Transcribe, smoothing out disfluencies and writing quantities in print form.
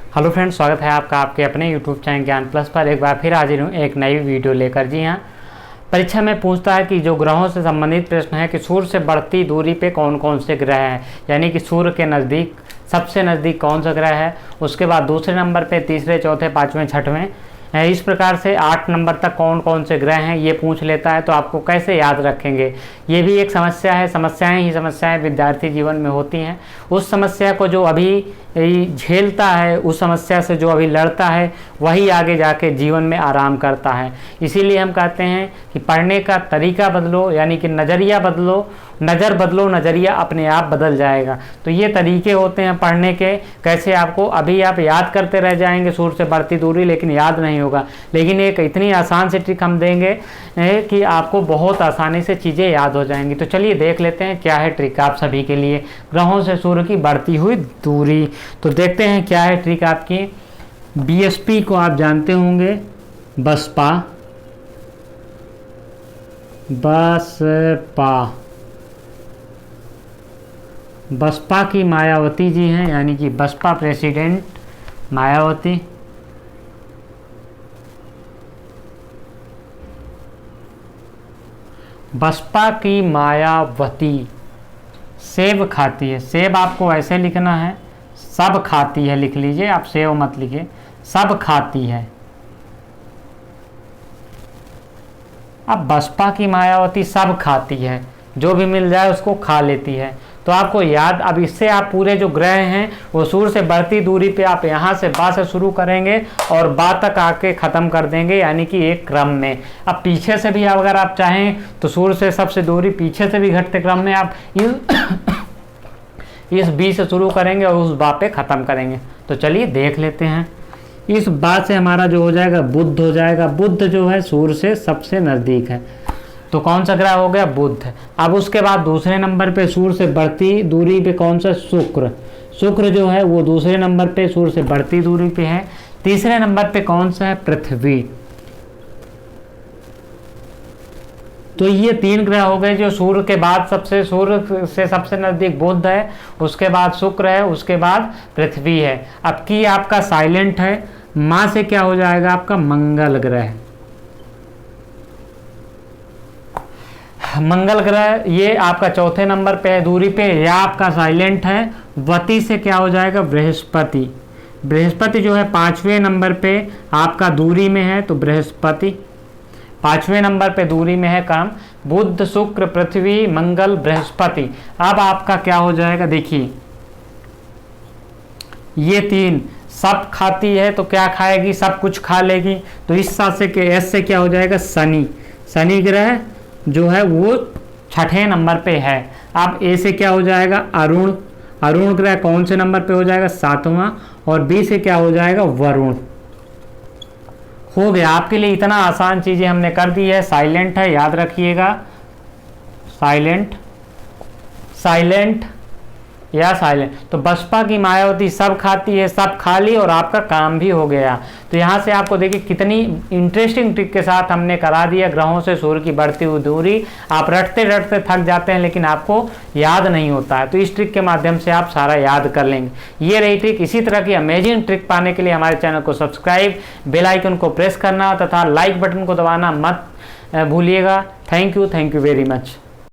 Hello friends, स्वागत है आपका आपके अपने यूट्यूब चैनल ज्ञान प्लस पर। एक बार फिर हाजिर हूँ एक नई वीडियो लेकर। जी हाँ, परीक्षा में पूछता है कि जो ग्रहों से संबंधित प्रश्न है कि सूर्य से बढ़ती दूरी पे कौन कौन से ग्रह हैं, यानी कि सूर्य के नज़दीक सबसे नज़दीक कौन सा ग्रह है, उसके बाद दूसरे नंबर पे तीसरे चौथे पाँचवें छठवें, इस प्रकार से 8 नंबर तक कौन कौन से ग्रह हैं ये पूछ लेता है। तो आपको कैसे याद रखेंगे, ये भी एक समस्या है। समस्याएं ही समस्याएं विद्यार्थी जीवन में होती हैं। उस समस्या को जो अभी झेलता है, उस समस्या से जो अभी लड़ता है, वही आगे जाके जीवन में आराम करता है। इसीलिए हम कहते हैं कि पढ़ने का तरीका बदलो, यानी कि नज़रिया बदलो, नज़र बदलो, नज़रिया अपने आप बदल जाएगा। तो ये तरीके होते हैं पढ़ने के। कैसे आपको अभी आप याद करते रह जाएंगे सूर्य से बढ़ती दूरी, लेकिन याद नहीं होगा। लेकिन एक इतनी आसान सी ट्रिक हम देंगे कि आपको बहुत आसानी से चीज़ें याद हो जाएंगी। तो चलिए देख लेते हैं क्या है ट्रिक आप सभी के लिए, ग्रहों से सूर्य की बढ़ती हुई दूरी। तो देखते हैं क्या है ट्रिक आपकी। बीएसपी को आप जानते होंगे, बसपा, बसपा की मायावती जी हैं, यानी कि बसपा प्रेसिडेंट मायावती। बसपा की मायावती सेब खाती है। सेब आपको ऐसे लिखना है, सब खाती है लिख लीजिए, आप सेब मत लिखिए, सब खाती है। अब बसपा की मायावती सब खाती है, जो भी मिल जाए उसको खा लेती है। तो आपको याद, अब इससे आप पूरे जो ग्रह हैं वो सूर्य से बढ़ती दूरी पे आप यहाँ से बा से शुरू करेंगे और बा तक आके ख़त्म कर देंगे, यानी कि एक क्रम में। अब पीछे से भी अगर आप चाहें तो सूर्य से सबसे दूरी पीछे से भी घटते क्रम में आप इस बी से शुरू करेंगे और उस बा पे ख़त्म करेंगे। तो चलिए देख लेते हैं। इस बा से हमारा जो हो जाएगा बुध हो जाएगा। बुध जो है सूर्य से सबसे नज़दीक है, तो कौन सा ग्रह हो गया, बुध। अब उसके बाद दूसरे नंबर पे सूर्य से बढ़ती दूरी पे कौन सा, शुक्र। शुक्र जो है वो दूसरे नंबर पे सूर्य से बढ़ती दूरी पे है। तीसरे नंबर पे कौन सा है, पृथ्वी। तो ये 3 ग्रह हो गए जो सूर्य के बाद सूर्य से सबसे नज़दीक बुध है, उसके बाद शुक्र है, उसके बाद पृथ्वी है। अब की आपका साइलेंट है, माँ से क्या हो जाएगा आपका मंगल ग्रह। मंगल ग्रह ये आपका चौथे नंबर पे है दूरी पे, या आपका साइलेंट है। वती से क्या हो जाएगा, बृहस्पति। बृहस्पति जो है 5वें नंबर पे आपका दूरी में है, तो बृहस्पति 5वें नंबर पे दूरी में है काम। बुध, शुक्र, पृथ्वी, मंगल, बृहस्पति। अब आपका क्या हो जाएगा, देखिए ये 3 सब खाती है, तो क्या खाएगी, सब कुछ खा लेगी। तो इस साथ से के एस से क्या हो जाएगा, शनि। शनि ग्रह जो है वो 6ठे नंबर पे है। अब ए से क्या हो जाएगा, अरुण। अरुण ग्रह कौन से नंबर पे हो जाएगा, 7वां। और बी से क्या हो जाएगा, वरुण। हो गया आपके लिए, इतना आसान चीजें हमने कर दी है। साइलेंट है, याद रखिएगा, साइलेंट, साइलेंट या साइलेंट। तो बसपा की मायावती सब खाती है, सब खा ली और आपका काम भी हो गया। तो यहाँ से आपको देखिए कितनी इंटरेस्टिंग ट्रिक के साथ हमने करा दिया ग्रहों से सूर्य की बढ़ती हुई दूरी। आप रटते रटते थक जाते हैं, लेकिन आपको याद नहीं होता है। तो इस ट्रिक के माध्यम से आप सारा याद कर लेंगे। ये रही ट्रिक। इसी तरह की अमेजिंग ट्रिक पाने के लिए हमारे चैनल को सब्सक्राइब, बेल आइकन को प्रेस करना तथा लाइक बटन को दबाना मत भूलिएगा। Thank you very much.